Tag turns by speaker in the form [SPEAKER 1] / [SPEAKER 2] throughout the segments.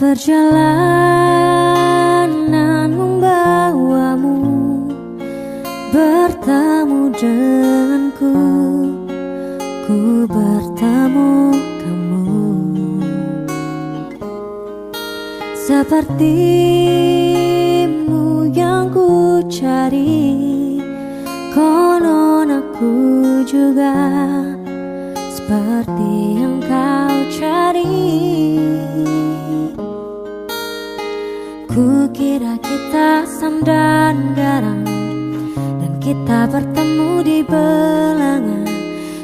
[SPEAKER 1] Perjalanan membawamu bertemu denganku, ku bertemu kamu. Sepertimu yang ku cari, konon aku juga seperti yang kau cari. Ku kira kita asam dan garam, dan kita bertemu di belanga.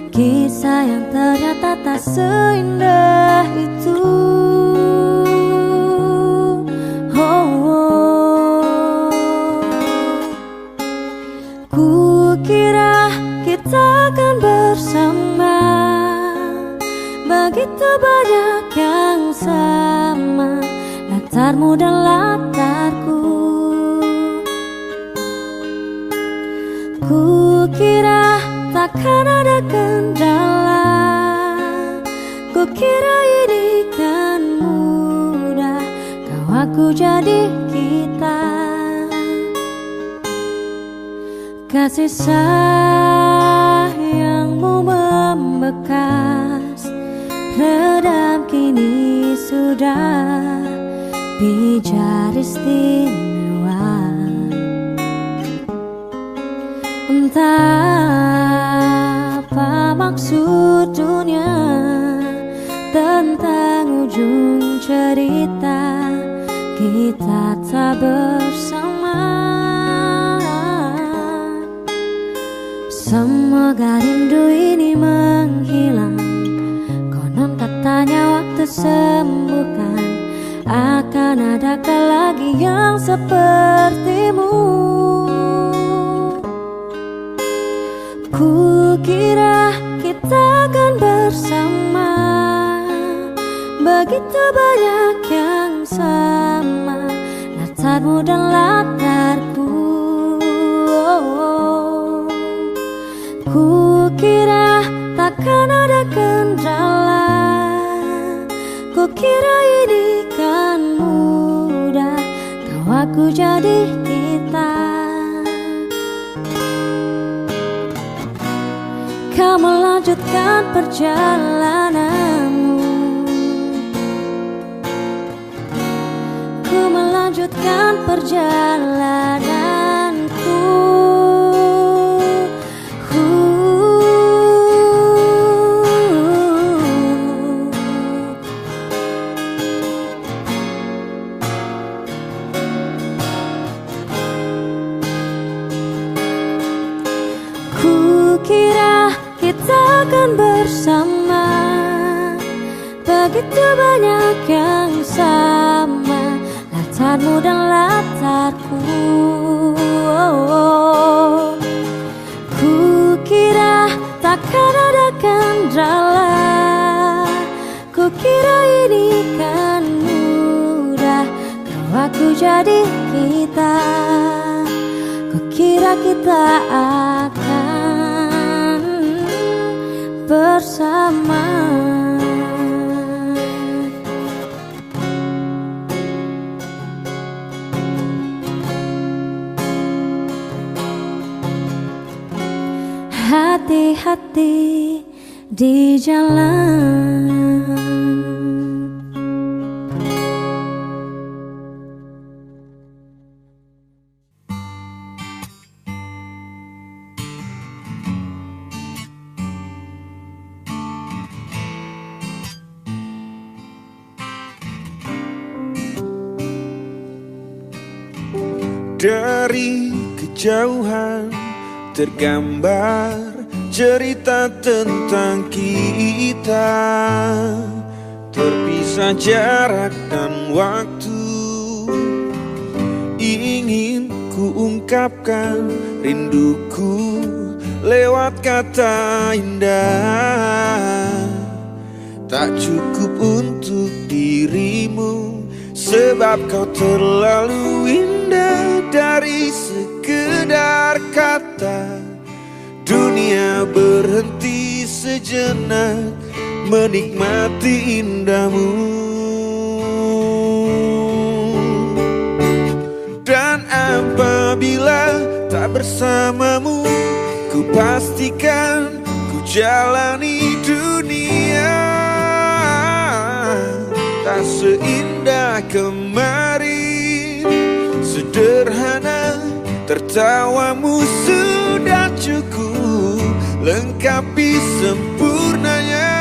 [SPEAKER 1] Kisah yang ternyata tak seindah itu. Ku kira kita akan bersama, begitu banyak yang sama, latarmu dan latarku. Ku kira takkan ada kendala, ku kira ini kan mudah, kau aku jadi kita. Kasih sayangmu membekas, redam kini sudah pijar istimewa. Entah apa maksud dunia tentang ujung cerita kita tak bersama. Semoga rindu ini menghilang, konon katanya waktu sembuhkan. Akan adakah lagi yang sepertimu? Ku kira kita akan bersama, begitu banyak yang sama, latarmu dan latarku. Ku kira takkan ada kendala, ku kira ini kan mudah, kau aku jadi kita. Kau melanjutkan perjalananmu, ku melanjutkan perjalananku. Kira kita akan bersama, begitu banyak yang sama, latarmu dan latarku. Ku kira takkan ada kendala, ku kira ini kan mudah, kau aku jadi kita. Ku kira kita akan bersama. Hati-hati di jalan.
[SPEAKER 2] Dari kejauhan tergambar cerita tentang kita, terpisah jarak dan waktu. Ingin ku ungkapkan rinduku lewat kata indah. Tak cukup untuk dirimu, sebab kau terlalu indah. Dari sekedar kata, dunia berhenti sejenak menikmati indahmu. pastikan ku jalani dunia tak seindah kemarin. Sederhana, tertawamu sudah cukup lengkapi sempurnanya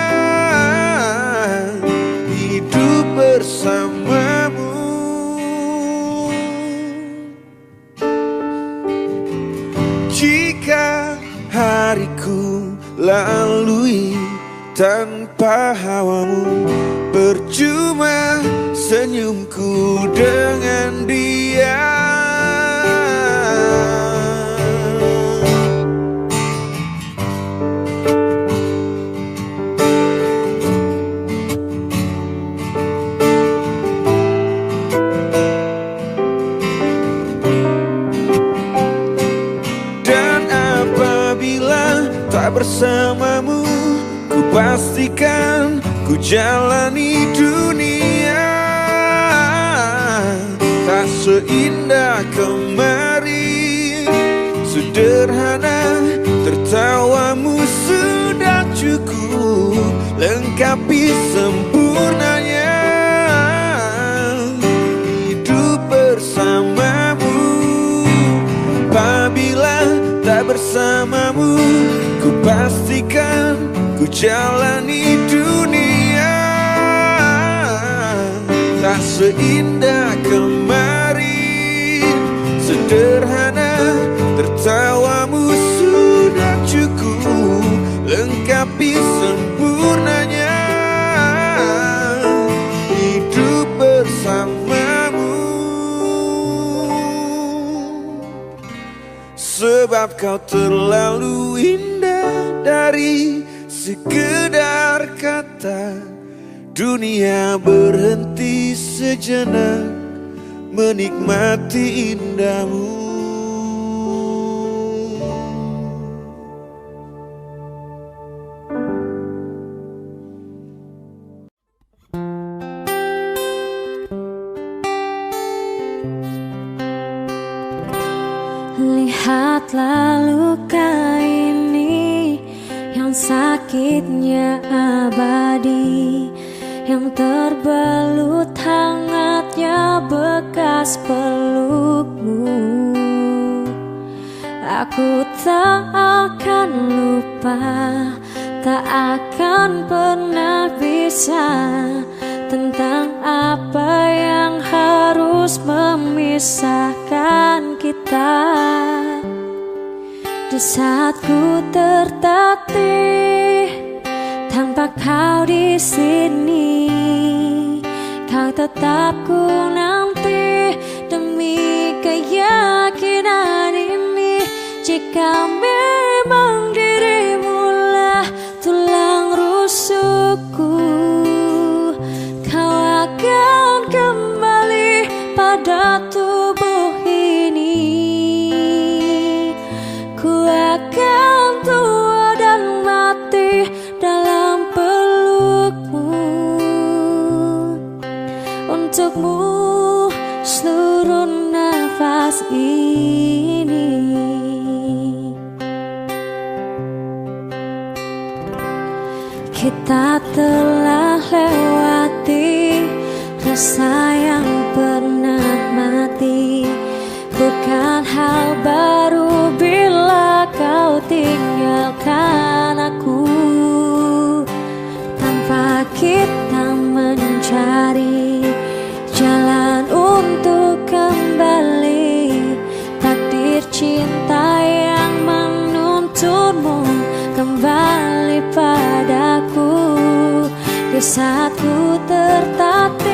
[SPEAKER 2] hidup bersamamu. Jika hariku lalui tanpa hawamu, percuma senyumku dengan dia. Bersamamu ku pastikan ku jalani dunia tak seindah kemarin. Sederhana, tertawamu sudah cukup lengkapi sempurnanya hidup bersamamu. Apabila tak bersamamu, ku pastikan ku jalani dunia tak seindah kemarin. Sederhana, tertawamu sudah cukup lengkapi sempurnanya hidup bersamamu. Sebab kau terlalu indah dari sekedar kata. Dunia berhenti sejenak menikmati indahmu.
[SPEAKER 1] Lihatlah luka ini yang sakitnya abadi, yang terbelut hangatnya bekas pelukmu. Aku tak akan lupa, tak akan pernah bisa tentang apa yang harus memisahkan kita. Di saat ku tertatih tanpa kau di sini, kau tetap ku nanti demi keyakinan ini. Jika memang dirimulah tulang rusukku, kau akan kembali pada tubuh ini. Ku akan tua dan mati dalam pelukmu. Untukmu seluruh nafas ini. Kita telah lewati rasa yang pernah mati. Bukan hal baru bila kau tinggalkan aku, tanpa kita mencari jalan untuk kembali. Takdir cinta yang menuntunmu kembali padaku. Di saat ku tertatih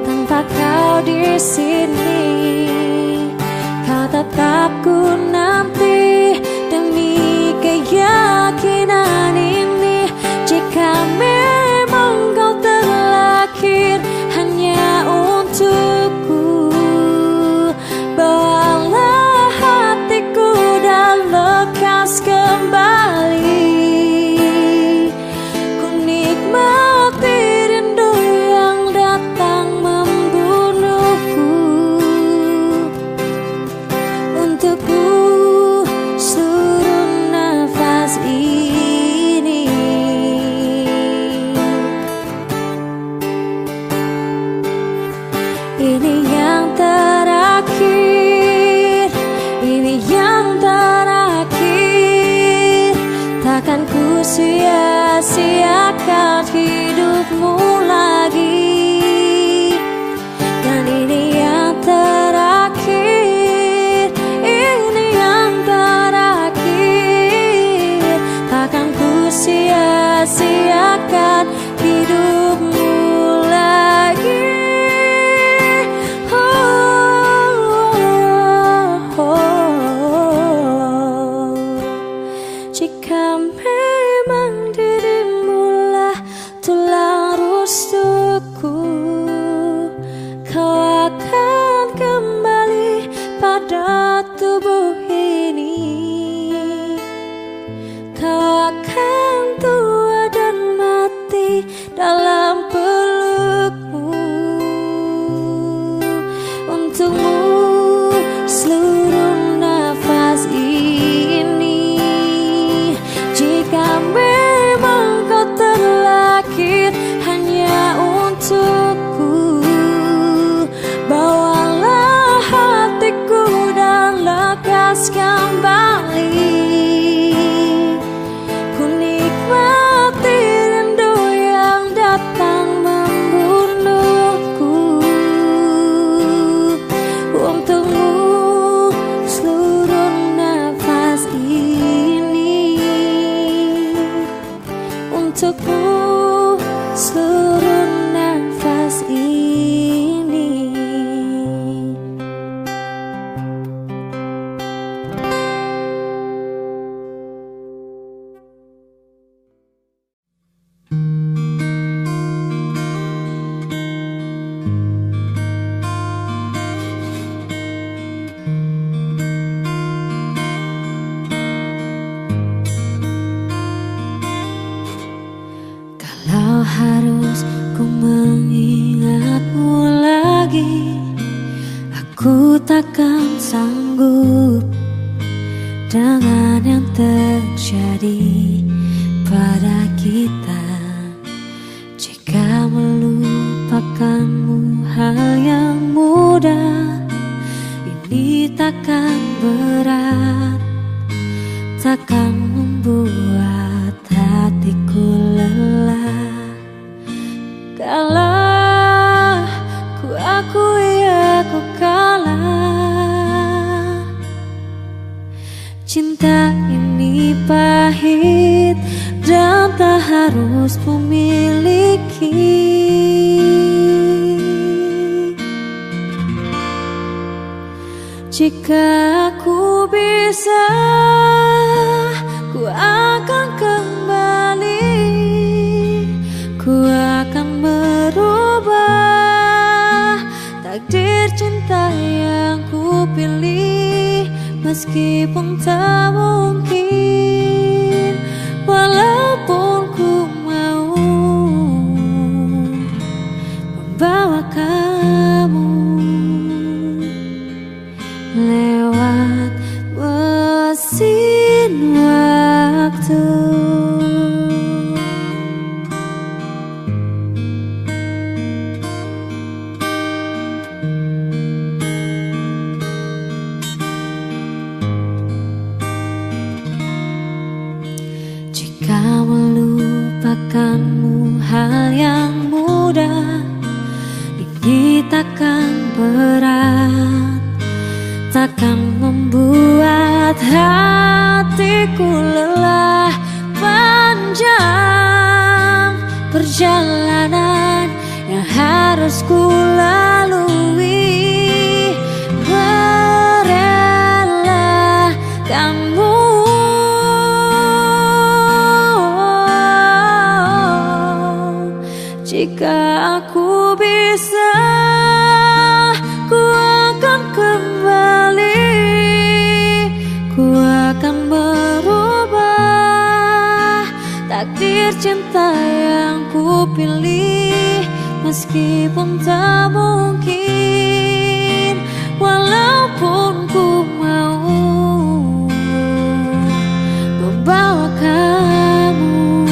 [SPEAKER 1] tanpa kau di sini, kau tetap ku nanti demi keyakinan ini. Jika memang kau terlahir hanya untukku, bawalah hatiku dan lekas kembali. Ku nikmati rindu yang datang membunuhku. Untukku Ini yang terakhir, ini yang terakhir. Takkan ku sia-siakan hidupmu lagi. Dan ini yang terakhir, ini yang terakhir. Takkan ku sia-siakan hidupmu lagi. Jika memang dirimulah tulang rusukku, kau akan kembali pada tubuh ini. Kau akan tua dan mati dalam pelukmu. Untukmu seluruh nafas ini. Jika memang kau terlahir hanya untukku, bawalah hatiku dan lekas kembali. Ku nikmati rindu yang datang membunuhku. Untukmu seluruh nafas ini. Untukmu seluruh nafas ini. Kalau harus ku mengingatmu lagi, aku takkan sanggup dengan yang terjadi pada kita. Jika melupakanmu hal yang mudah, ini takkan berat, takkan membuat hatiku lelah. Kalah, ku akui aku kalah. Cinta ini pahit dan tak harus memiliki. Jika aku bisa, ku akan kembali. Ku akan merubah takdir cinta yang ku pilih. Meskipun tak mungkin, walaupun ku mau membawa kamu lewat mesin waktu. Jika melupakanmu hal yang mudah, ini takkan berat, takkan membuat hatiku lelah. Panjang perjalanan yang harus ku lalui, merelakanmu. Jika aku bisa, ku akan kembali. Ku akan merubah takdir cinta yang ku pilih. Meskipun tak mungkin, walaupun ku mau membawa kamu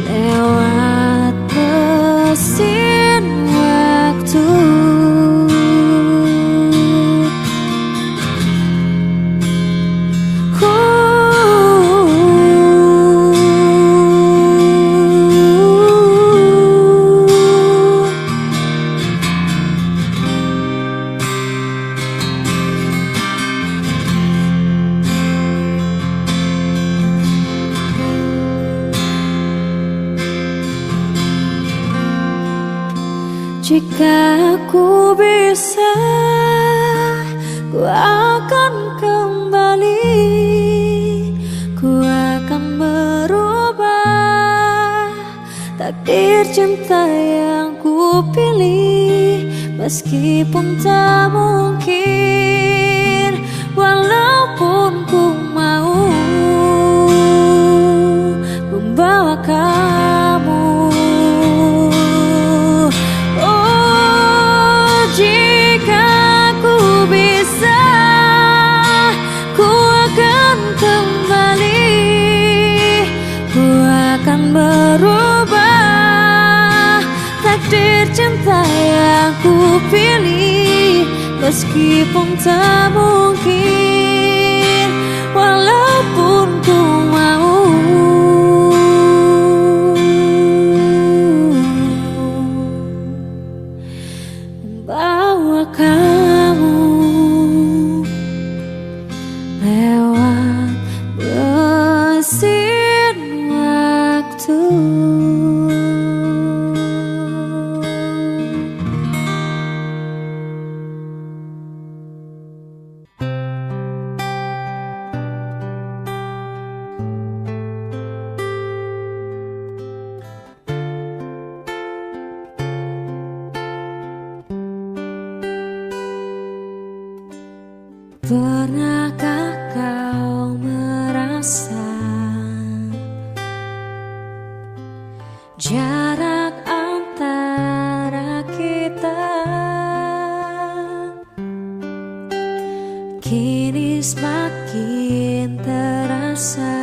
[SPEAKER 1] lewat mesin waktu. Jika aku bisa, ku akan kembali, ku akan merubah takdir cinta yang ku pilih. Meskipun tak mungkin, walaupun ku mau membawa kamu. Merubah takdir cinta yang ku pilih. Meskipun tak mungkin, walaupun ku mau membawa kamu lewat mesin waktu. Pernahkah kau merasa jarak antara kita kini semakin terasa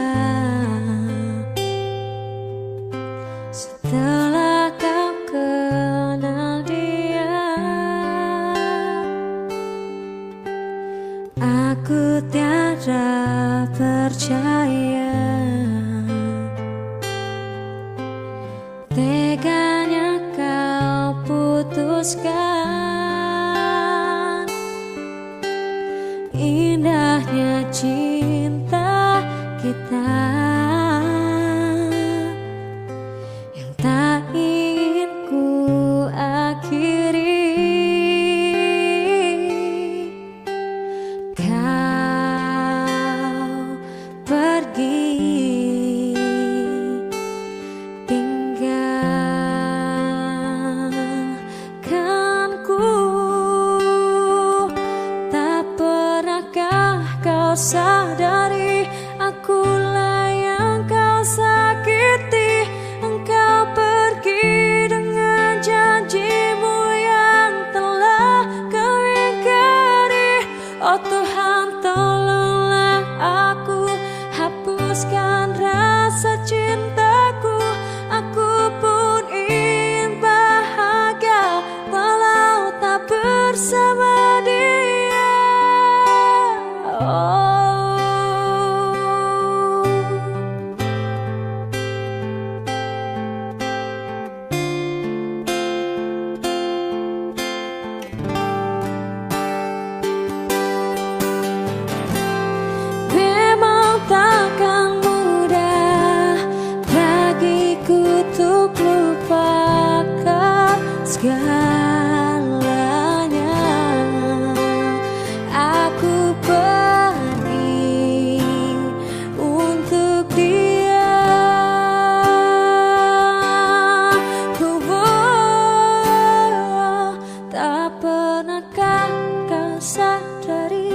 [SPEAKER 1] setelah kau kenal dia? Aku tiada percaya teganya kau putuskan indahnya cinta kita yang tak ingin ku akhiri. Kau pergi tinggalkanku. Tak pernahkah kau sadari akulah yang kau sakiti. Engkau pergi dengan janjimu yang telah kau ingkari. Oh Tuhan, tolonglah aku, hapuskan rasa cintaku. Aku pun ingin bahagia walau tak bersama dia. Oh. Takkan mudah bagiku untuk lupakan segalanya. Aku pergi untuk dia. Tak pernahkah kau sadari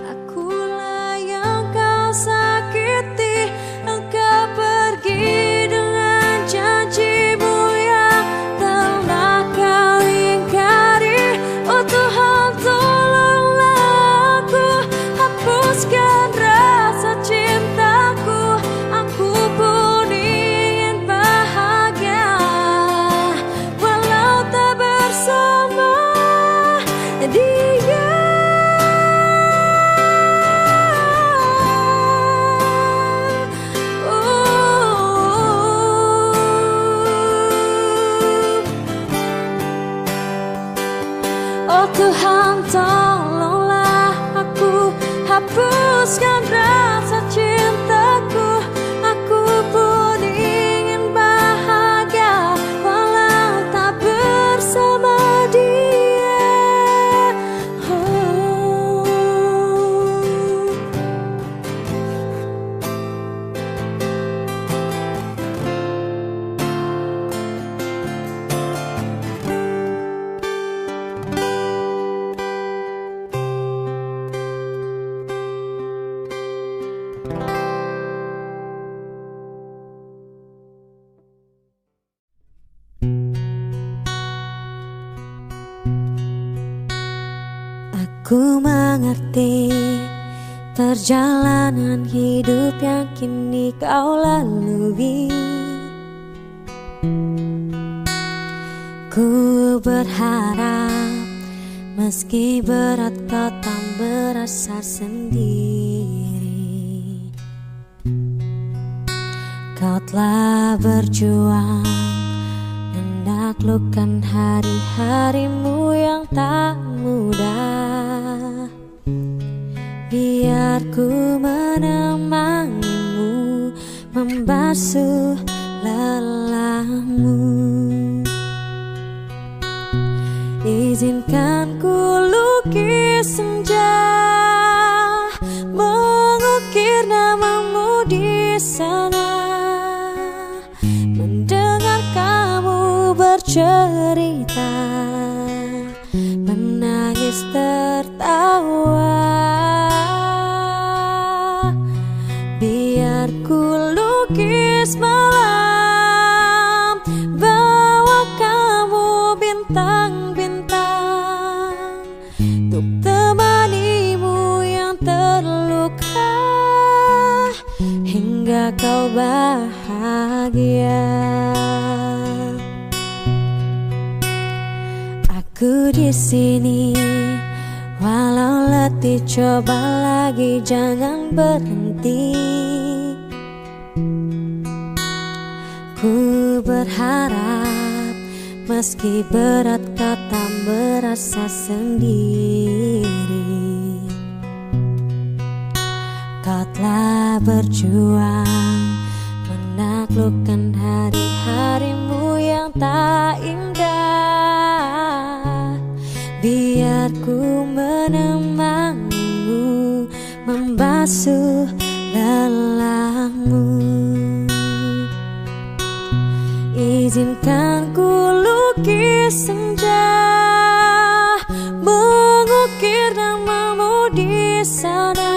[SPEAKER 1] akulah yang kau sakiti. Engkau pergi dengan janjimu yang telah kau ingkari. Oh Tuhan, tolonglah aku, hapuskan rasa cintaku. Aku pun ingin bahagia walau tak bersama dia. Oh Tuhan, tolonglah aku, hapuskan rasa cintaku. Aku pun ingin bahagia walau tak bersama Ku mengerti perjalanan hidup yang kini kau lalui. Ku berharap meski berat kau tak merasa sendiri. Kau telah berjuang menaklukkan hari-harimu yang tak mudah. Biar ku menemanimu, membasuh lelahmu. Izinkan ku lukis senja, mengukir namamu di sana. Mendengar kamu bercerita, menangis tertawa. Biar ku lukis malam, bawa kamu bintang-bintang, untuk temanimu yang terluka hingga kau bahagia. Aku di sini, walau letih coba lagi jangan berhenti. Ku berharap meski berat kau tak merasa sendiri. Kau telah berjuang menaklukkan hari-harimu yang tak indah. Biar ku menemanimu, membasuh lelahmu. Izinkan ku lukis senja, mengukir namamu di sana.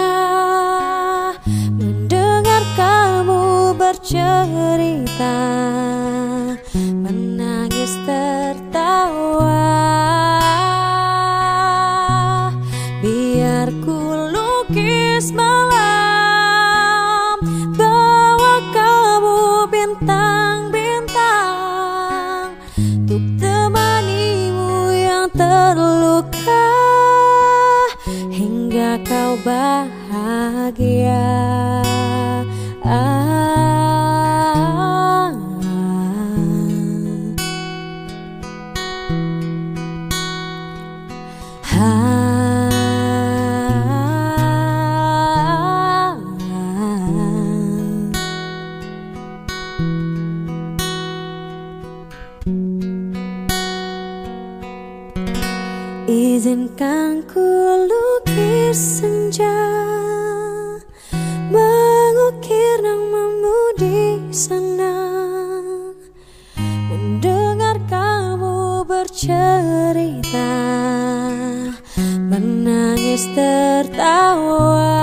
[SPEAKER 1] Mendengar kamu bercerita, menangis tertawa. Biar ku lukis malam, bawa kamu bintang-bintang, untuk temanimu yang terluka hingga kau bahagia. Izinkan ku lukis senja, mengukir namamu di sana. Mendengar kamu bercerita, menangis tertawa.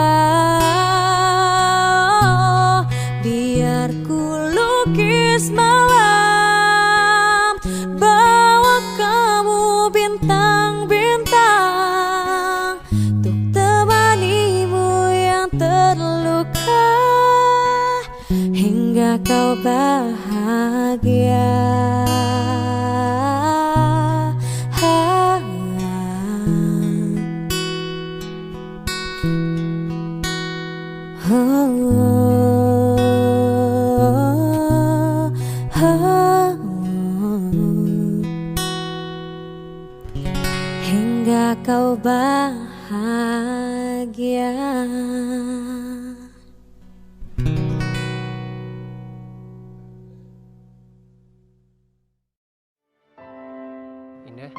[SPEAKER 1] Biar ku lukis malam, bawa kamu bintang-bintang, untuk temanimu yang terluka hingga kau bahagia. Hingga kau bahagia.
[SPEAKER 3] Indah,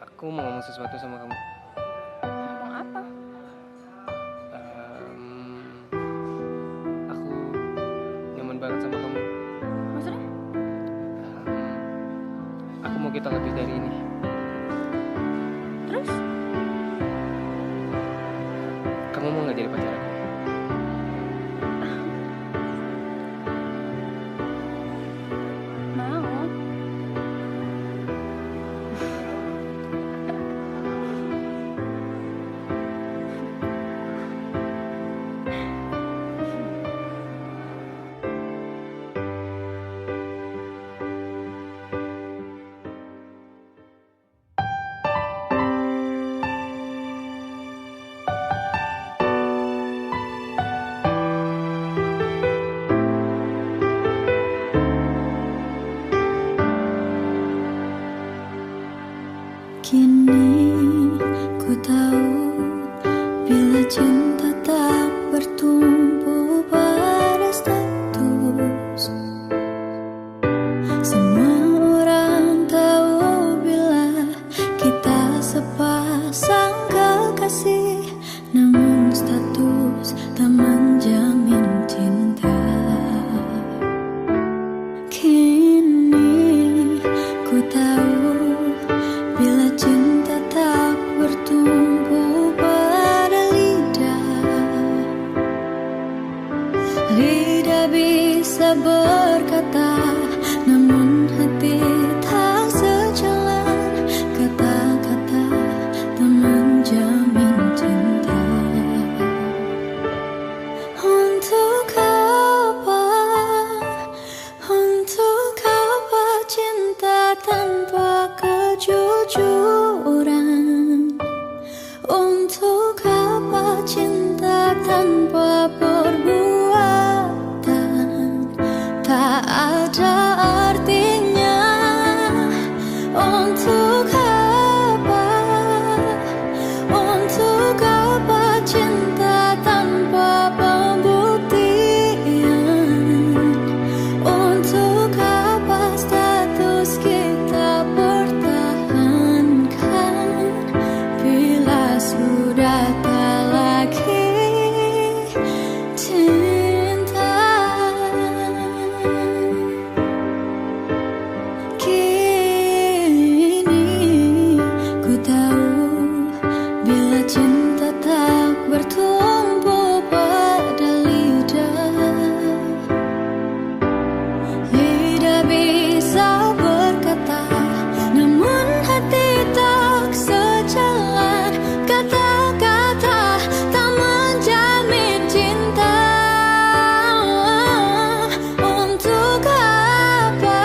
[SPEAKER 3] aku mau ngomong sesuatu sama kamu.
[SPEAKER 4] Ngomong apa?
[SPEAKER 3] Aku nyaman banget sama kamu.
[SPEAKER 4] Maksudnya?
[SPEAKER 3] Aku mau kita lebih dari ini.
[SPEAKER 4] Terus?
[SPEAKER 3] Kamu mau nggak jadi pacar aku?
[SPEAKER 4] Mau.
[SPEAKER 1] Kini ku tahu bila cinta tak bertumpu pada status. Semua orang tahu bila kita sepasang kekasih, namun status tak menjamin cinta. Kini ku tahu bila cinta tak bertumpu pada lidah. Lidah bisa berkata, namun hati tak sejalan. Kata-kata tak menjamin cinta. Untuk apa? Untuk apa cinta tanpa kejujuran? Untuk apa cinta tanpa perbuatan? Tak ada artinya. Untuk apa? Untuk apa cinta tanpa pembuktian? Untuk apa status kita pertahankan bila sudah tak lagi cinta? Kini ku tahu bila cinta tak bertumpu pada lidah. Lidah bisa berkata, namun hati tak sejalan. Kata-kata tak menjamin cinta. Untuk apa?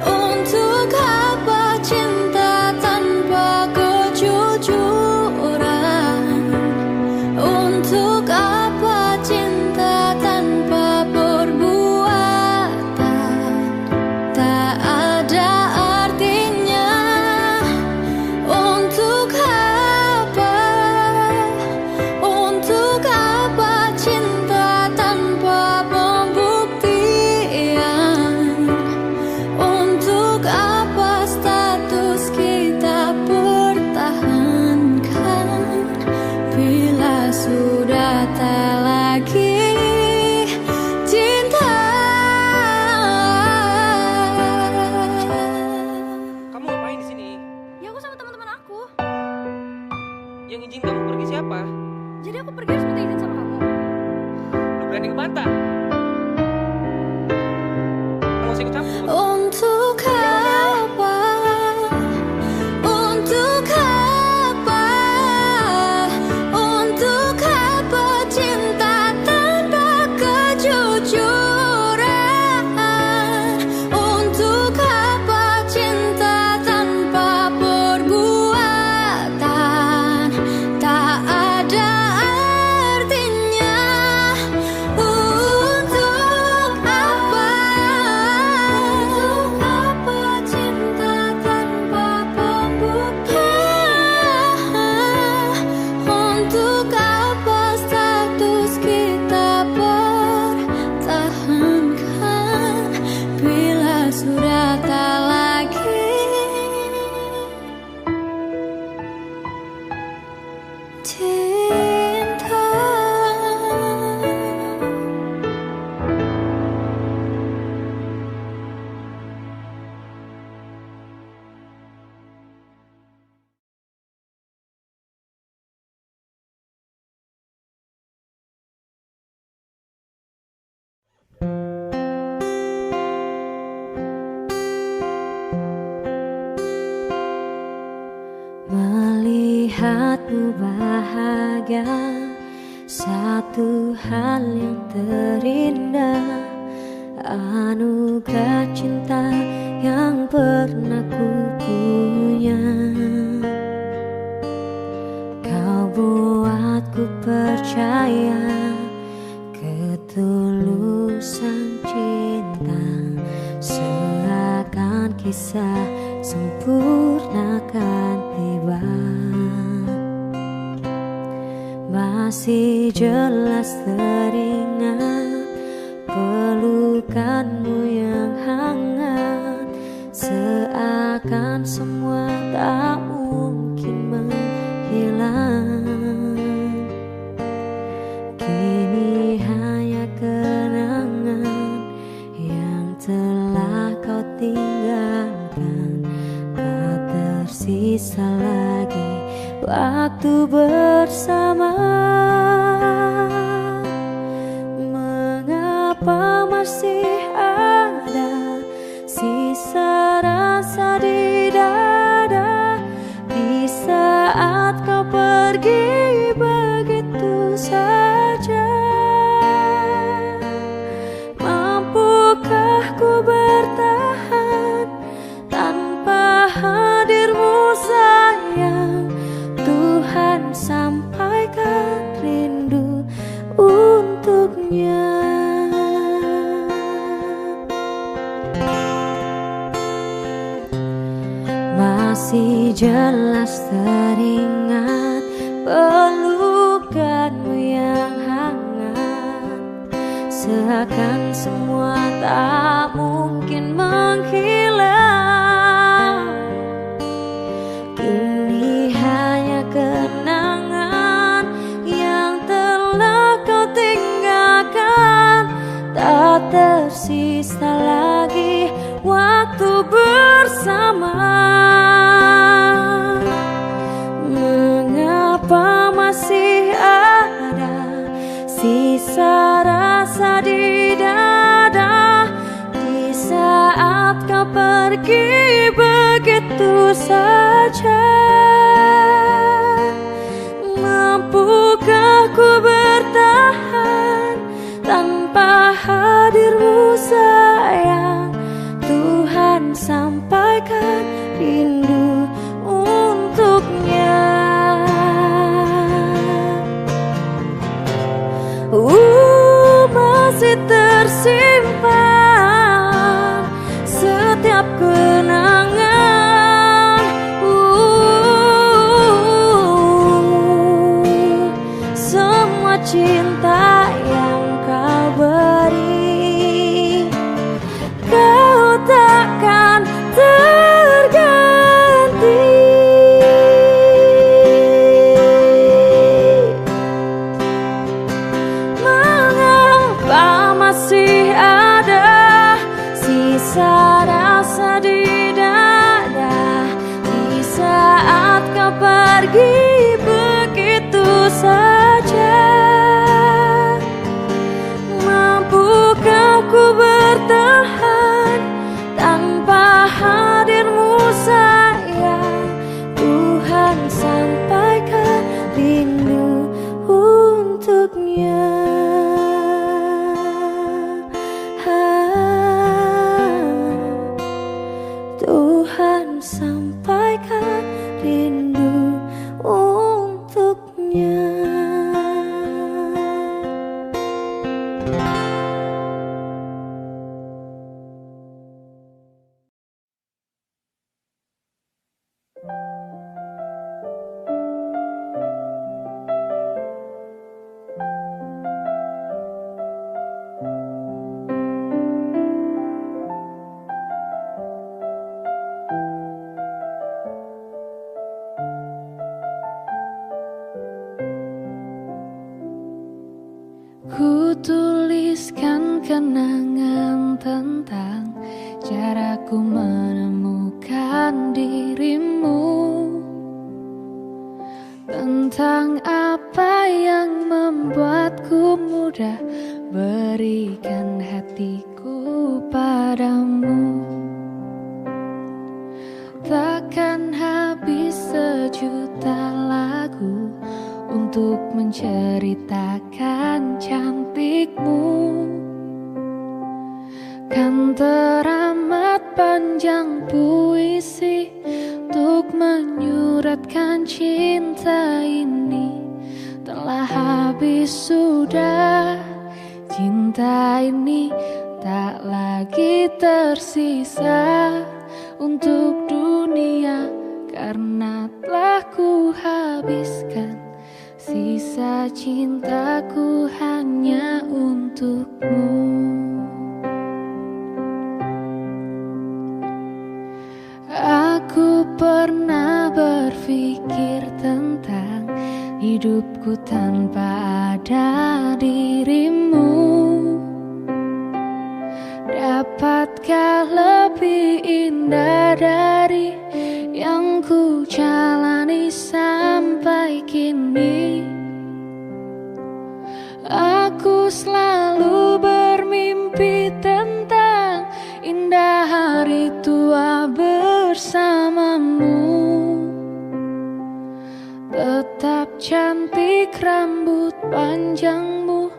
[SPEAKER 1] Untuk apa cinta tanpa kejujuran? Untuk apa cinta tanpa perbuatan? Tak ada artinya. Untuk apa? Untuk apa cinta tanpa pembuktian? Untuk apa status kita pertahankan bila sudah tak lagi cinta?
[SPEAKER 3] Kamu ngapain di sini?
[SPEAKER 4] Ya aku sama teman-teman aku.
[SPEAKER 3] Yang izin kamu pergi siapa?
[SPEAKER 4] Jadi aku pergi harus minta izin sama kamu.
[SPEAKER 3] Lu berani ngebantah? Kamu usah ikut campur.
[SPEAKER 1] Untuk apa? Untuk apa? Untuk apa cinta tanpa kejujuran? Untuk apa cinta tanpa perbuatan? Tak ada artinya. Untuk apa? Untuk apa cinta tanpa pembuktian? Untuk apa status kita pertahankan bila sudah tak lagi cinta? Melihatmu bahagia, satu hal yang terindah, anugerah cinta yang pernah ku punya. Kau buatku percaya ketulusan cinta, seakan kisah sempurnakan tiba. Masih jelas teringat pelukanmu yang hangat, seakan semua tak mungkin menghilang. Kini hanya kenangan yang telah kau tinggalkan, tak tersisa lagi waktu bersama. Mengapa masih ada sisa rasa di dada di saat kau pergi begitu saja? Mampukah ku bertahan tanpa hadirmu sayang? Tuhan sampaikan rindu untuknya. Masih jelas teringat pelukanmu yang hangat, seakan semua tak mungkin menghilang. Kini hanya kenangan yang telah kau tinggalkan, tak tersisa lagi waktu bersama. Mengapa masih ada sisa rasa di dada di saat kau pergi begitu saja? Mampukah ku bertahan tanpa hadirmu sayang? Tuhan sampaikan rindu untuknya. Masih tersimpan setiap kenangan, semua cinta yang kau beri, kau takkan terganti. Mengapa masih ada sisa rasa di dada di saat kau pergi begitu saja? Mampukah ku bertahan tanpa hadirmu sayang? Tuhan sampaikan rindu untuknya. Tuhan sampaikan rindu untuknya.
[SPEAKER 5] Ku tuliskan kenangan tentang caraku menemukan dirimu, tentang apa yang membuatku mudah berikan hatiku padamu. Takkan habis sejuta lagu untuk menceritakan cantikmu. Kan teramat panjang puisi untuk menyuratkan cinta ini. Telah habis sudah, cinta ini tak lagi tersisa untuk dunia. dunia, karena telah ku habiskan sisa cintaku hanya untukmu. Aku pernah berpikir tentang hidupku tanpa ada dirimu. Dapatkah lebih indah dari yang ku jalani sampai kini? Aku selalu bermimpi tentang indah hari tua bersamamu. Tetap cantik rambut panjangmu,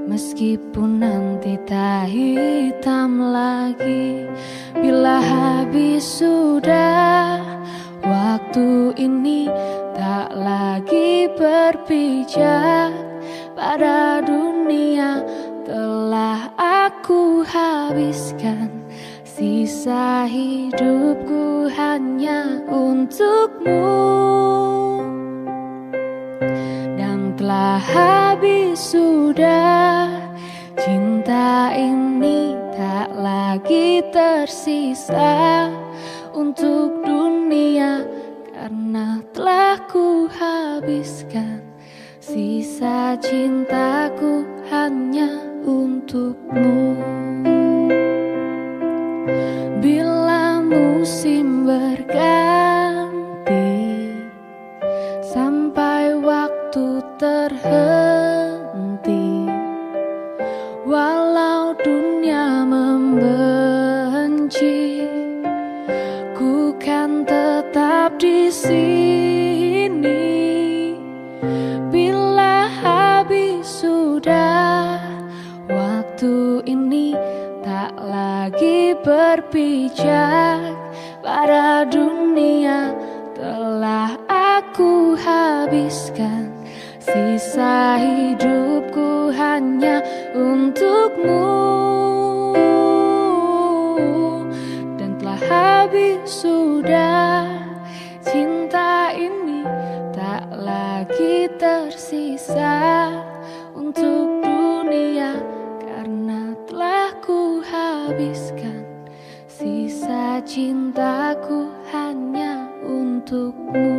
[SPEAKER 5] meskipun nanti tak hitam lagi. Bila habis sudah waktu ini, tak lagi berpijak pada dunia. Telah aku habiskan sisa hidupku hanya untukmu. Dan telah habis sudah, cinta ini tak lagi tersisa untuk dunia, karena telah ku habiskan sisa cintaku hanya untukmu. Bila musim berganti, sampai waktu terhenti, walau dunia membenci, ku kan tetap di sini. Bila habis sudah waktu ini, tak lagi berpijak pada dunia. Telah aku habiskan sisa hidupku hanya untukmu. Dan telah habis sudah, cinta ini tak lagi tersisa untuk dunia, karena telah ku habiskan sisa cintaku hanya untukmu.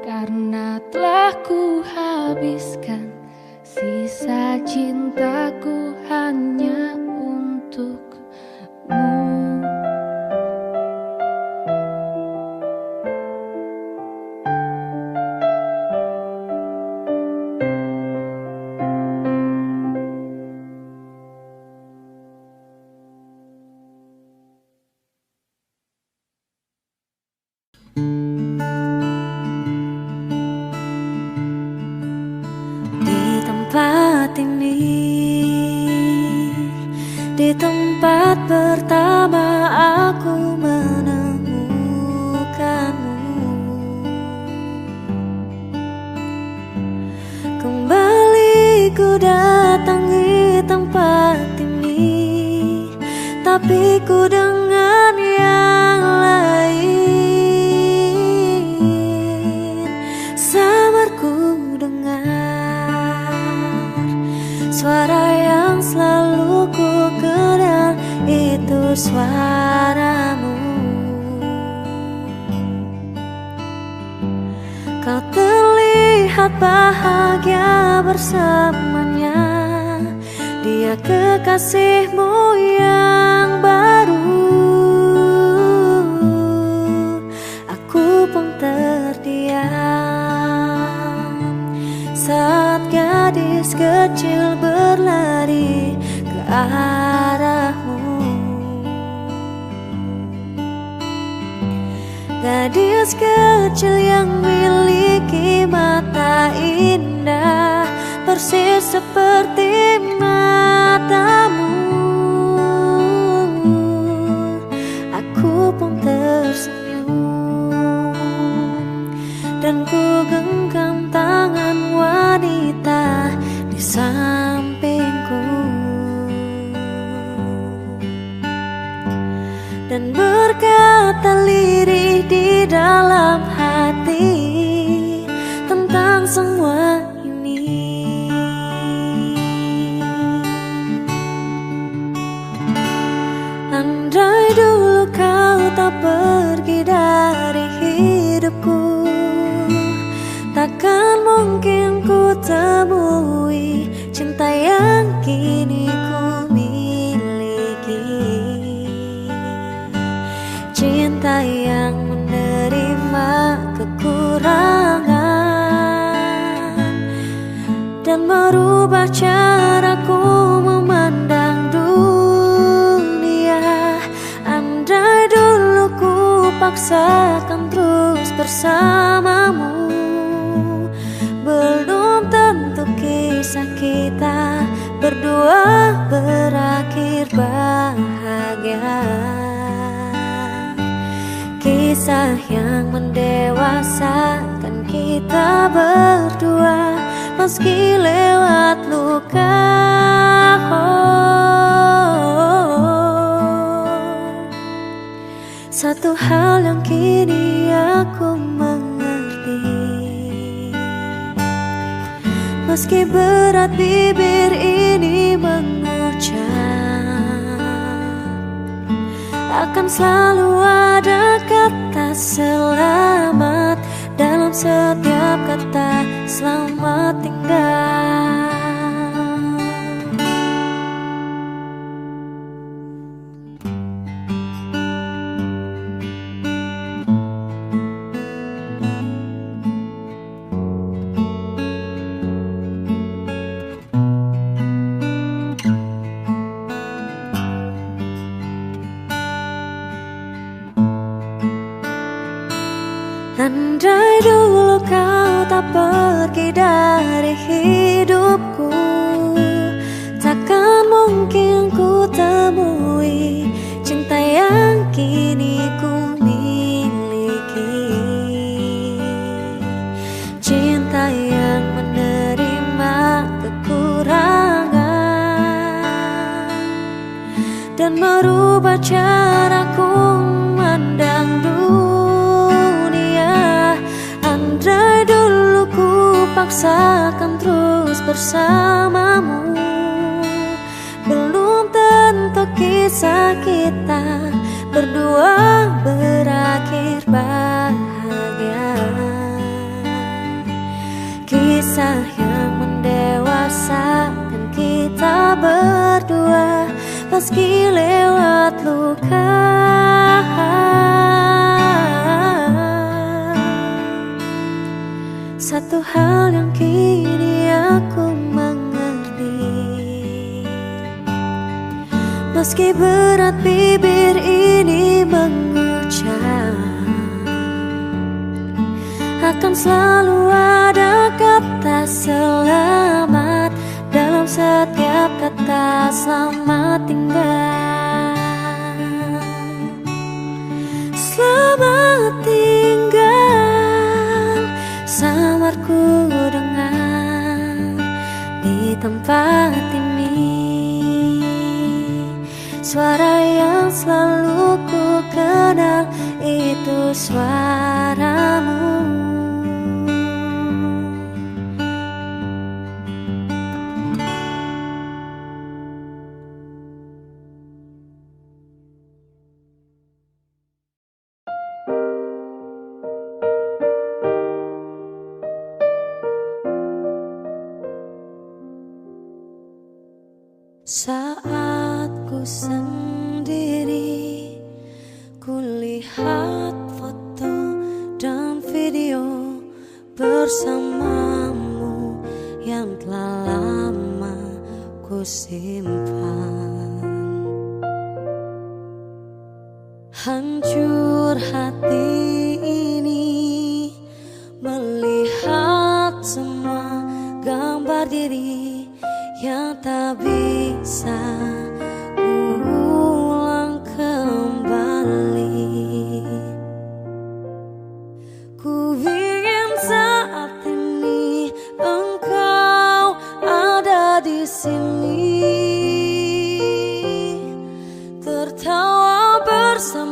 [SPEAKER 5] Karena telah ku habiskan sisa cintaku hanya untukmu.
[SPEAKER 1] Di tempat pertama aku menemukanmu, kembali ku datangi tempat ini, tapi ku dengan yang lain. Samar ku dengar suara yang selalu ku kenal, itu suaramu. Kau terlihat bahagia bersamanya, dia kekasihmu yang baru. Aku pun terdiam saat gadis kecil berlari ke arahmu. Gadis kecil yang miliki mata indah, persis seperti matamu. Aku pun tersenyum dan ku genggam tangan wanita di sampingku. dan berkata lirih di dalam hati tentang semua ini. Andai dulu kau tak pergi dari hidupku, takkan mungkin ku temui cinta yang kini ku miliki. Cinta yang menerima kekurangan dan merubah caraku memandang dunia. Andai dulu ku paksakan terus bersamamu, belum tentu kisah kita berdua berakhir bahagia. Kisah yang mendewasakan kita berdua meski lewat luka. Satu hal yang kini aku mengerti, meski berat bibir ini mengucap, akan selalu ada kata selamat dalam setiap kata selamat tinggal. Andai dulu kau tak pergi dari hidupku, takkan mungkin ku temui cinta yang kini ku miliki. Cinta yang menerima kekurangan dan merubah caraku memandang dunia. Andai dulu ku paksakan terus bersamamu, belum tentu kisah kita berdua berakhir bahagia. Kisah yang mendewasakan kita berdua meski lewat luka. Satu hal yang kini aku mengerti, meski berat bibir ini mengucap, akan selalu ada kata selamat dalam setiap kata selamat tinggal. Selamat tinggal, samarku dengar di tempat ini. Suara yang selalu ku kenal itu suaramu. Saat ku sendiri, ku lihat foto dan video bersamamu yang telah lama ku simpan. Hancur hati ini melihat semua gambar diri yang tak bisa ulang kembali. Ku ingin saat ini engkau ada di sini, tertawa bersama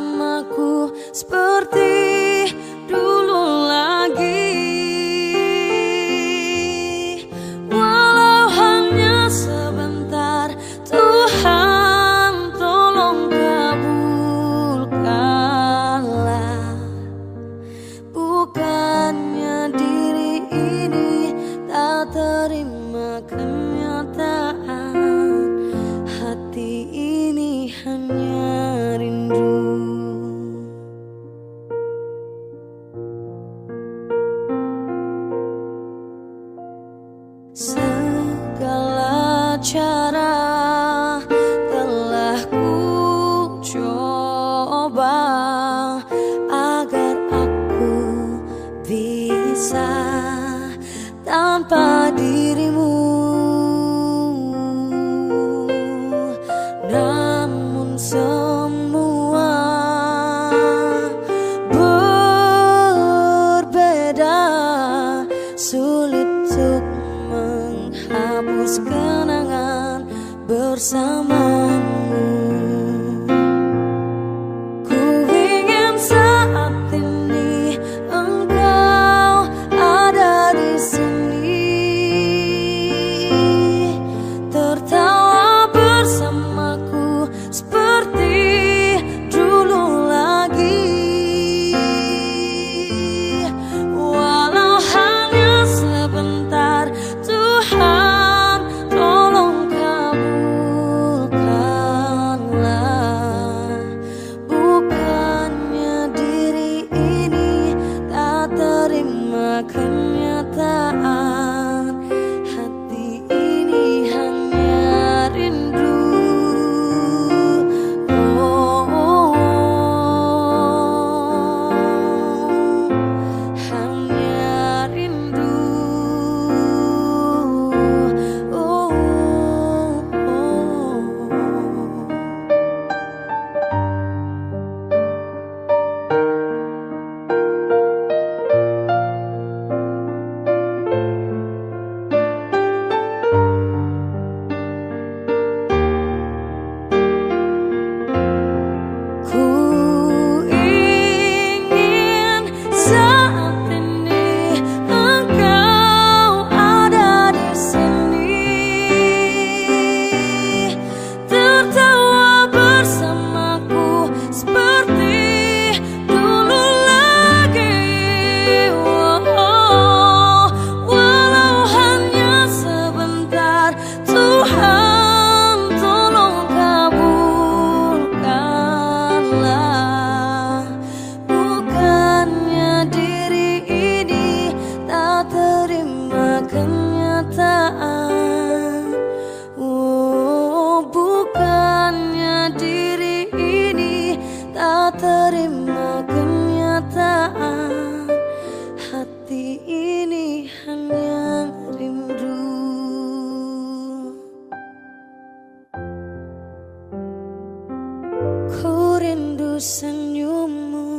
[SPEAKER 1] Ku rindu senyummu,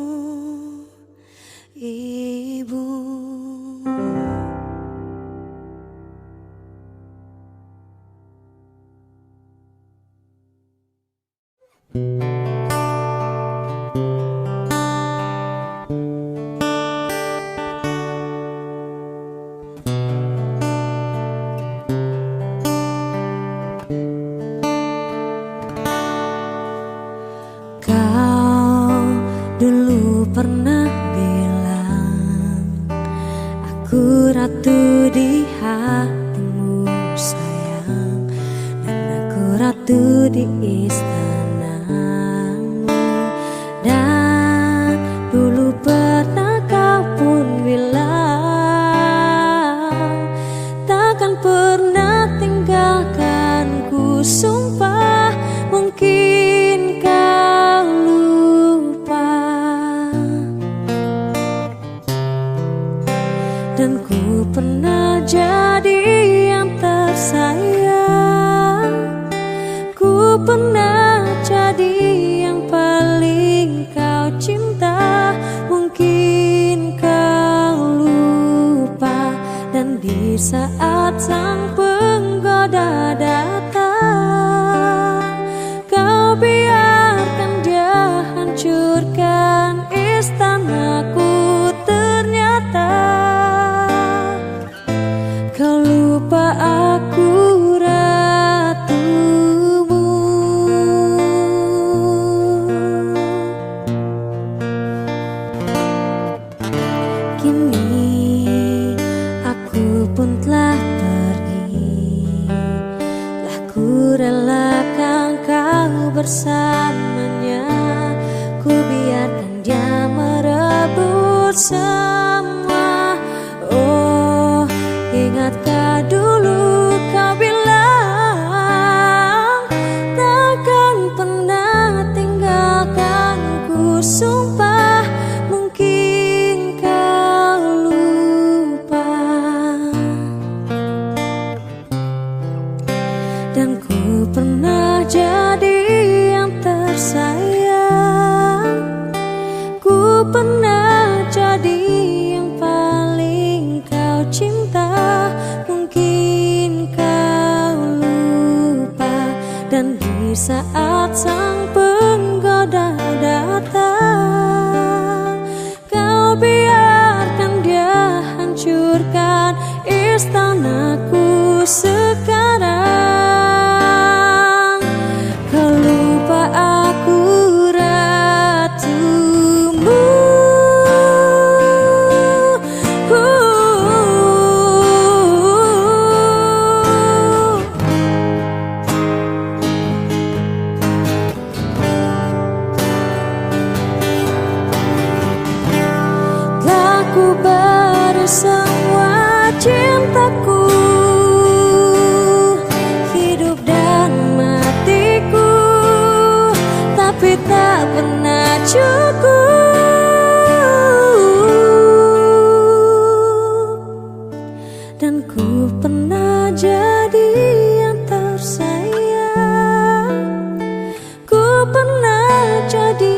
[SPEAKER 1] Ibu. Kau dulu pernah bilang aku ratu di hatimu sayang, dan aku ratu di istanamu. Dan dulu pernah kau pun bilang takkan pernah tinggalkanku. Sumpah mungkin kau lupa, dan ku pernah jadi yang tersayang. Ku pernah jadi yang paling kau cinta. Mungkin kau lupa, dan di saat sang penggoda datang, kau biarkan dia hancurkan istanaku. Ternyata kau lupa aku ratumu. Kini aku pun telah pergi, telah ku relakan kau bersamanya. Ku biarkan dia merebut semua. Oh, ingatkah dulu kau bilang takkan pernah tinggalkanku. Sumpah mungkin kau lupa, dan ku pernah jadi yang tersayang. Ku pernah jadi yang paling kau cinta. Mungkin kau lupa, dan di saat sang penggoda datang, kau biarkan dia hancurkan istanaku. Sekarang kau lupa aku ratumu. Telah ku beri semua cintaku, hidup dan matiku, tapi tak pernah cukup. Dan ku pernah jadi yang tersayang. Ku pernah jadi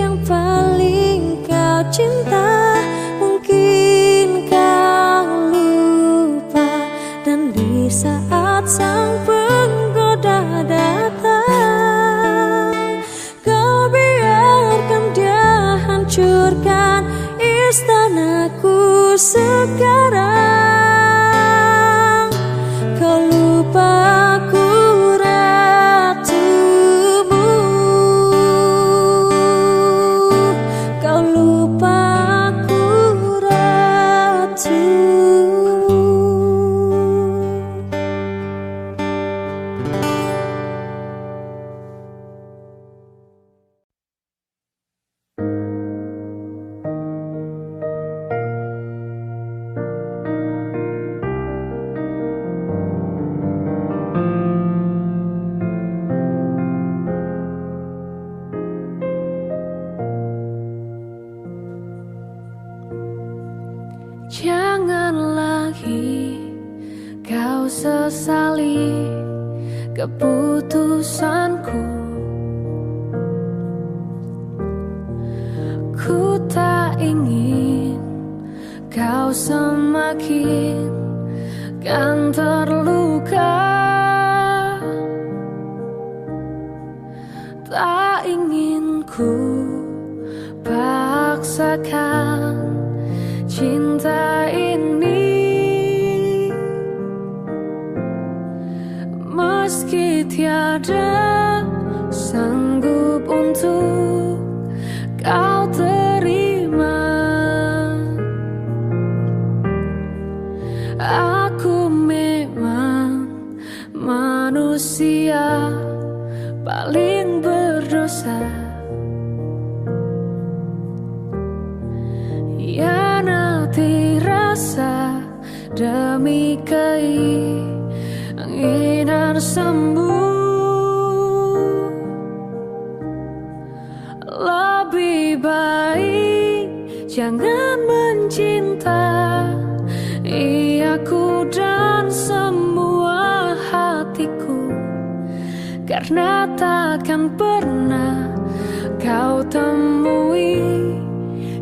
[SPEAKER 1] yang paling kau cinta. Mungkin kau lupa, dan di saat sang penggoda datang, kau biarkan dia hancurkan istanaku. Sekarang kau lupa aku ratumu. Kau lupa aku ratumu.
[SPEAKER 5] Jangan lagi kau sesali keputusanku. Tak ingin ku paksakan cinta ini, meski tiada sanggup untuk kau terima. Aku memang manusia paling berdosa, hianati rasa demi keinginan sembuh. Lebih baik jangan mencintai aku dan semua hatiku, karena takkan pernah kau temui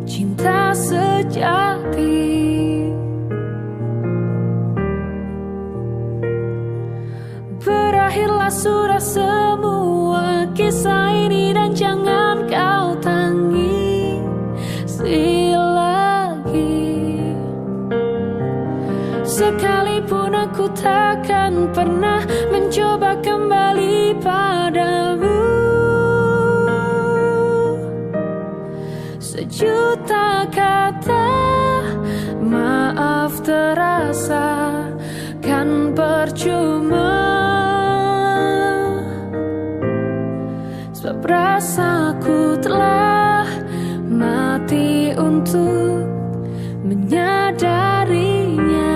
[SPEAKER 5] cinta sejati. Berakhirlah sudah semua kisah ini dan jangan kau tangisi lagi. Sekalipun aku takkan pernah mencoba kembali padamu. Sejuta kata maaf terasa kan percuma, sebab rasaku telah mati untuk menyadarinya.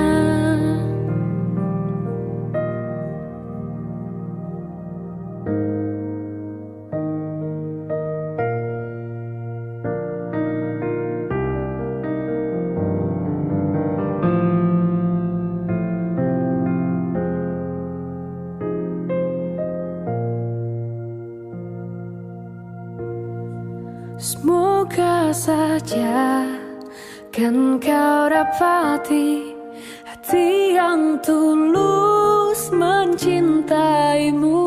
[SPEAKER 5] Semoga saja kan kau dapati hati yang tulus mencintaimu,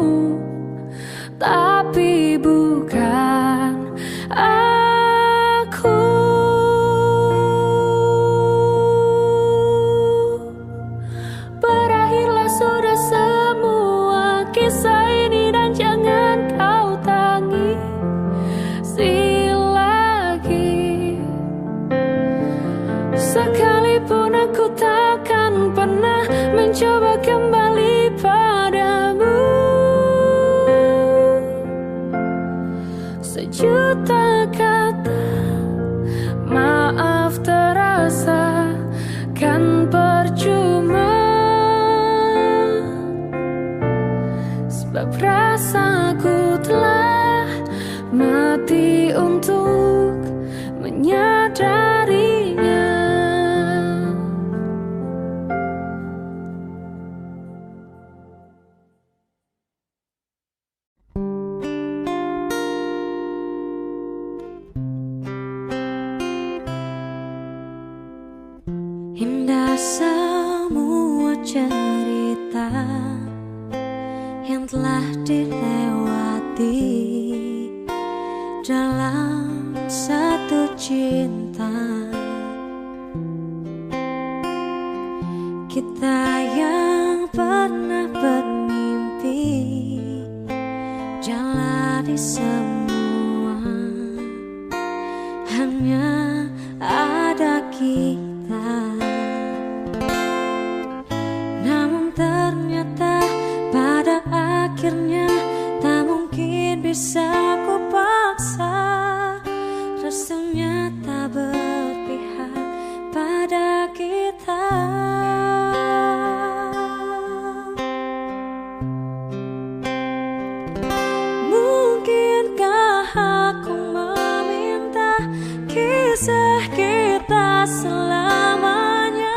[SPEAKER 5] tapi bukan aku. Berakhirlah sudah semua kisah ini dan jangan kau tangisi. Sekalipun aku takkan pernah mencoba kembali padamu. Sejuta kata maaf terasa kan percuma, sebab rasaku telah mati untuk menyadarinya.
[SPEAKER 1] Indah semua cerita yang telah dilewati dalam satu cinta. Kita yang pernah bermimpi jalani semua, hanya ada kita. Namun ternyata pada akhirnya tak mungkin bisa ku paksa. Rasanya tak berpihak pada kita. Mungkinkah aku meminta kisah kita selamanya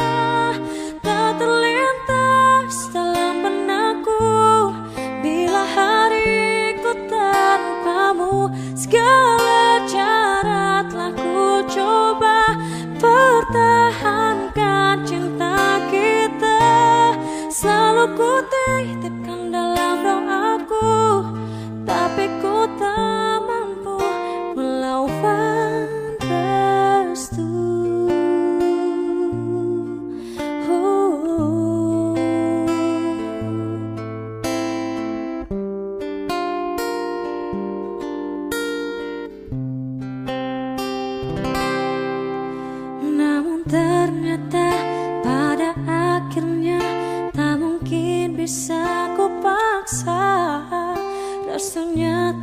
[SPEAKER 1] tak terlintas dalam benakku bila hariku tanpamu. Segala cara telah ku coba pertahankan cinta kita. Selalu ku titipkan dalam doaku, tapi ku tak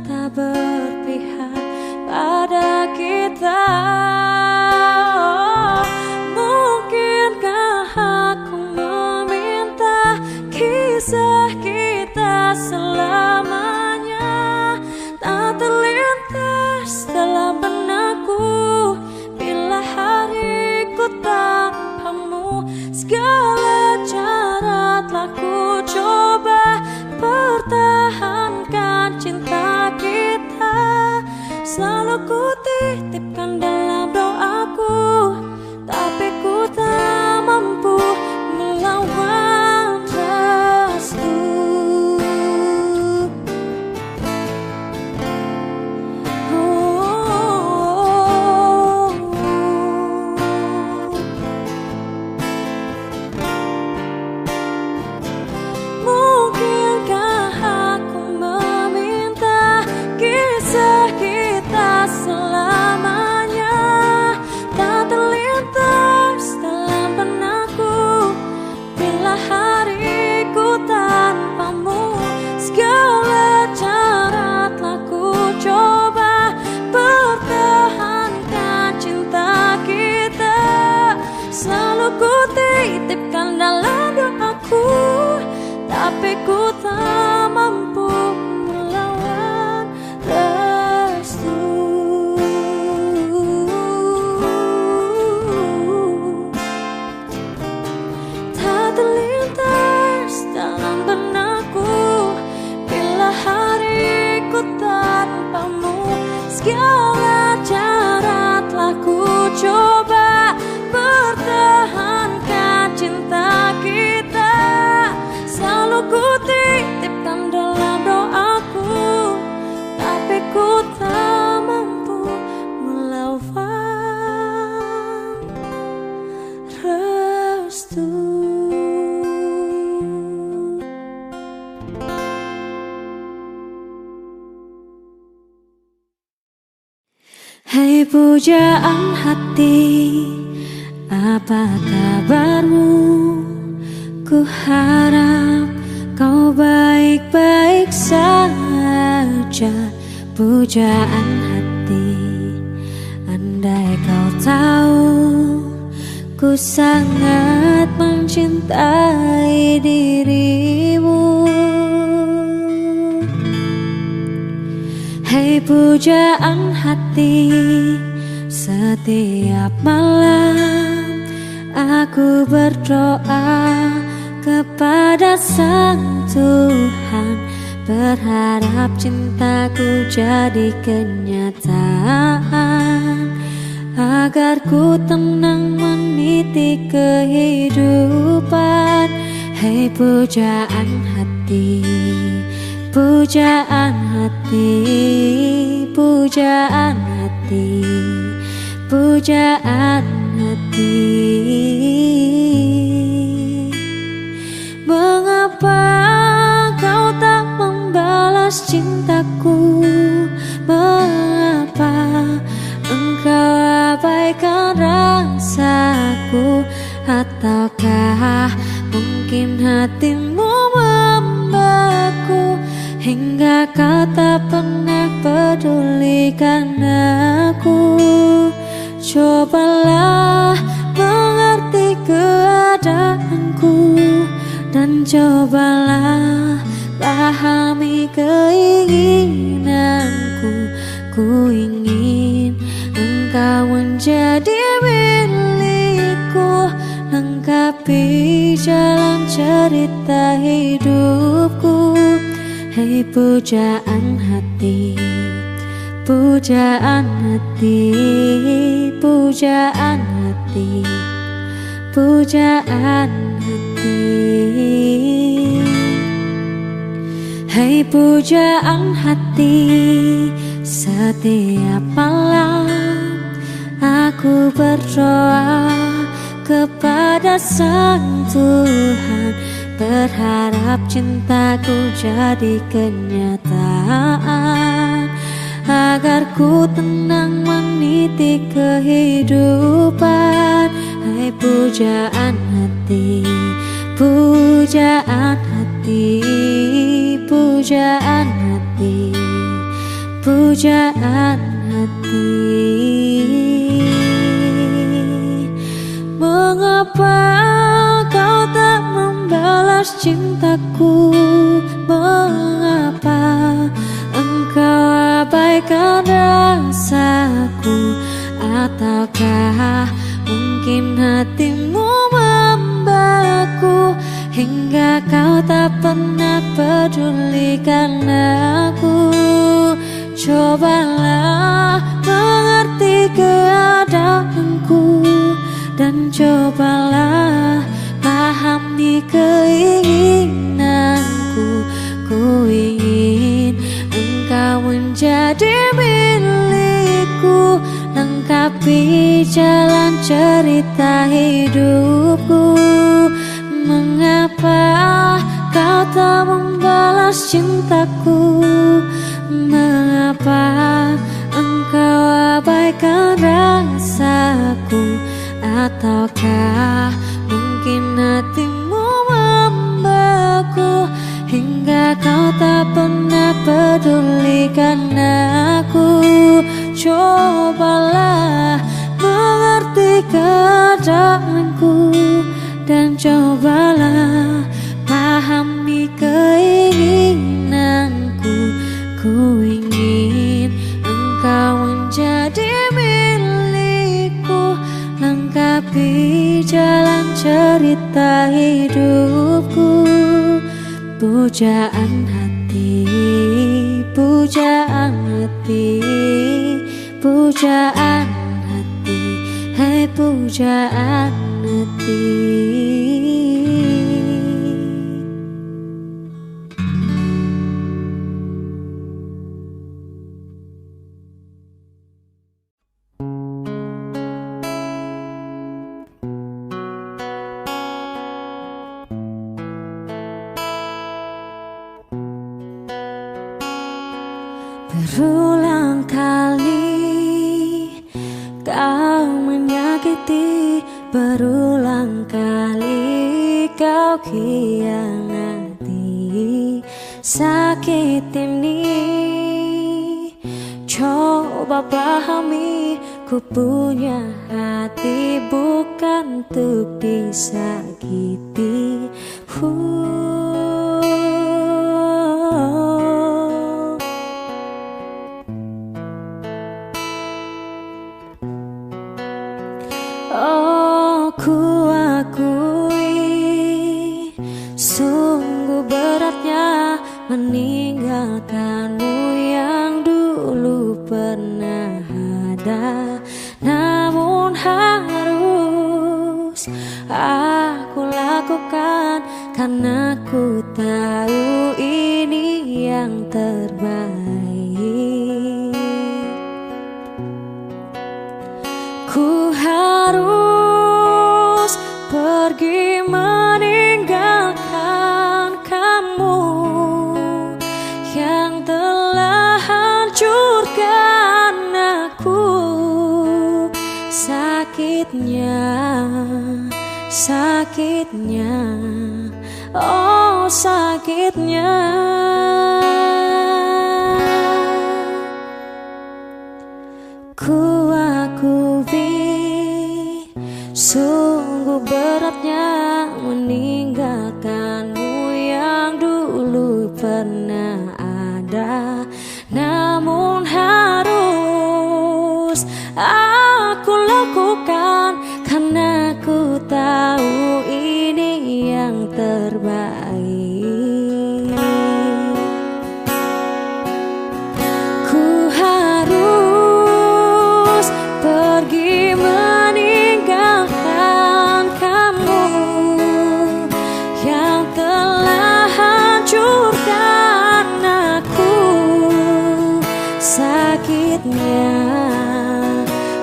[SPEAKER 1] tak berpihak pada kita. Mungkinkah aku meminta kisah kita selamanya tak terlintas dalam benakku bila hariku tanpamu. Segala cara telah ku coba pertahankan cinta kita. Selalu ku titipkan dalam doaku, tapi ku tak mampu melawan restu. Mungkinkah aku meminta kisah kita selamanya tak terlintas dalam benakku bila hariku tanpamu. Segala cara telah ku coba pertahankan cinta kita. Selalu ku titipkan dalam doaku, tapi ku tak mampu melawan restu. Tak terlintas dalam benakku bila hariku tanpamu. Segala cara telah ku coba pertahankan cinta kita. Selalu ku titipkan dalam doaku, tapi ku tak mampu melawan restu. Hai pujaan hati, apa kabarmu? Ku harap kau baik-baik saja. Pujaan hati, andai kau tahu ku sangat mencintai dirimu. Hai pujaan hati, setiap malam aku berdoa kepada Sang Tuhan, berharap cintaku jadi kenyataan, agar ku tenang meniti kehidupan. Hai pujaan hati, pujaan hati, pujaan hati, pujaan hati. Mengapa kau tak membalas cintaku? Mengapa engkau abaikan rasaku? Ataukah mungkin hatimu membeku hingga kau tak pernah pedulikan aku? Cobalah mengerti keadaanku, dan cobalah pahami keinginanku. Ku ingin engkau menjadi milikku, lengkapi jalan cerita hidupku. Hai pujaan hati, pujaan hati, pujaan hati, pujaan hati. Hai pujaan hati, setiap malam aku berdoa kepada Sang Tuhan, berharap cintaku jadi kenyataan, agar ku tenang meniti kehidupan. Hai pujaan hati, pujaan hati, pujaan hati, pujaan hati. Mengapa kau tak membalas cintaku? Mengapa engkau abaikan rasaku? Ataukah mungkin hatimu membeku hingga kau tak pernah pedulikan aku? Cobalah mengerti keadaanku dan cobalah pahami keinginanku. Ku ingin engkau menjadi milikku, lengkapi jalan cerita hidupku. Mengapa kau tak membalas cintaku? Mengapa engkau abaikan rasaku? Ataukah mungkin hatimu membeku hingga kau tak pernah pedulikan aku? Cobalah mengerti keadaanku dan cobalah pahami keinginanku. Ku ingin engkau menjadi milikku, lengkapi jalan cerita hidupku. Pujaan hati, pujaan hati, pujaan hati, hai pujaan hati. Berulang kali kau menyakiti, berulang kali kau khianati. Sakit ini coba pahami, ku punya hati bukan untuk disakiti. Oh, ku akui sungguh beratnya meninggalkanmu yang dulu pernah ada. Namun harus aku lakukan karena ku tahu ini yang terbaik. Ku harus pergi meninggalkan kamu yang telah hancurkan aku. Sakitnya, sakitnya, oh sakitnya. Ku akui sungguh beratnya meninggalkanmu yang dulu pernah ada. Namun harus aku lakukan karena ku tahu ini yang terbaik. Ku harus pergi meninggalkan kamu yang telah hancurkan aku. Sakitnya,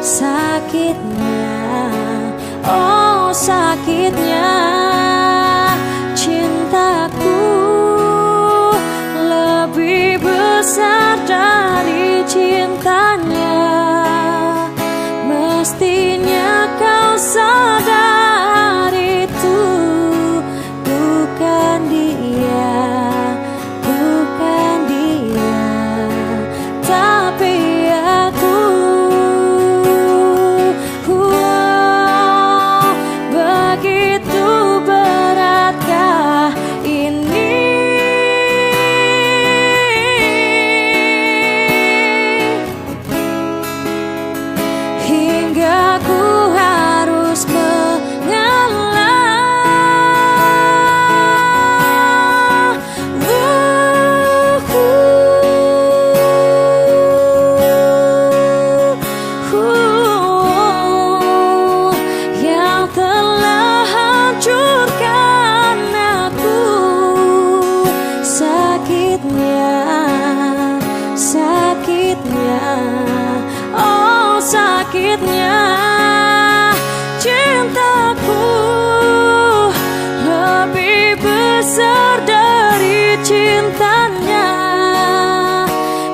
[SPEAKER 1] sakitnya, oh sakitnya. Cintaku lebih besar dari cintanya. Mestinya kau sadar itu. Bukan dia, bukan dia. Tak pahitnya cintaku lebih besar dari cintanya.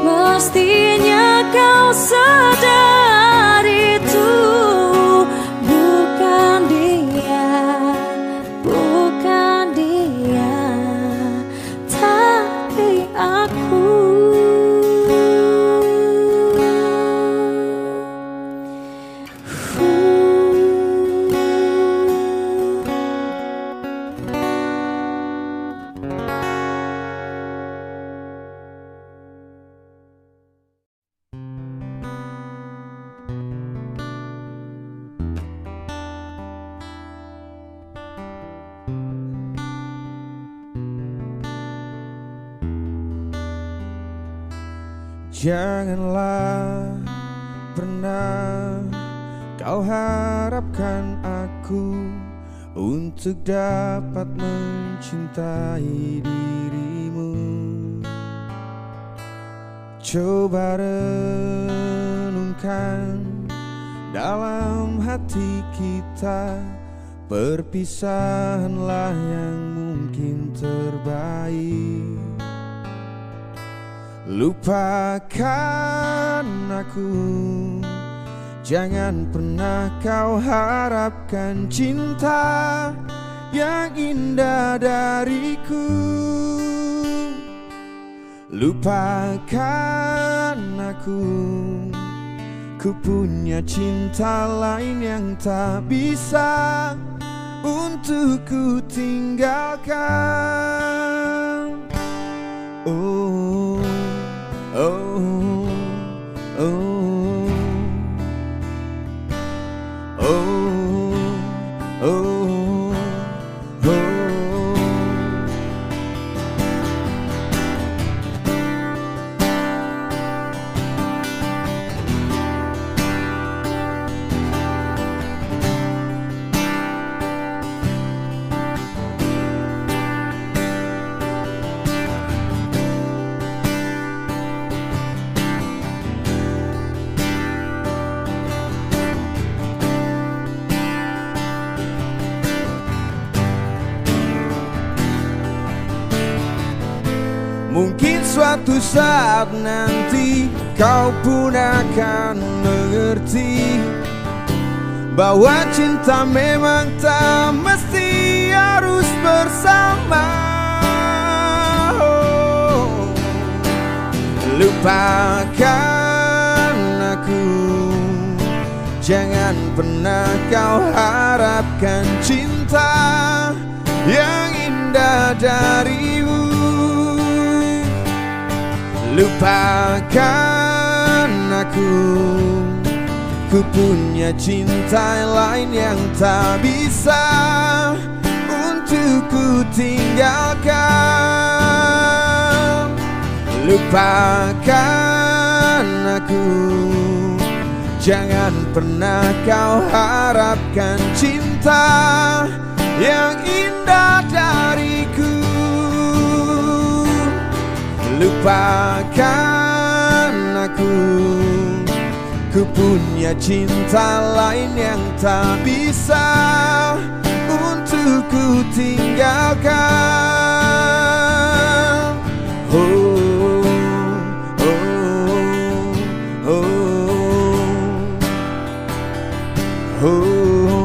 [SPEAKER 1] Mestinya kau sadar itu. Bukan dia, bukan dia, tapi aku.
[SPEAKER 2] Janganlah pernah kau harapkan aku untuk dapat mencintai dirimu. Coba renungkan dalam hati kita, perpisahanlah yang mungkin terbaik. Lupakan aku, jangan pernah kau harapkan cinta yang indah dariku. Lupakan aku, ku punya cinta lain yang tak bisa untuk ku tinggalkan. Oh, oh, oh, oh, oh, oh. Mungkin suatu saat nanti kau pun akan mengerti bahwa cinta memang tak mesti harus bersama. Oh, lupakan aku, jangan pernah kau harapkan cinta yang indah darimu. Lupakan aku, ku punya cinta lain yang tak bisa untuk ku tinggalkan. Lupakan aku, jangan pernah kau harapkan cinta yang indah dariku. Lupakan aku, ku punya cinta lain yang tak bisa untuk ku tinggalkan. Oh, oh, oh, oh, oh.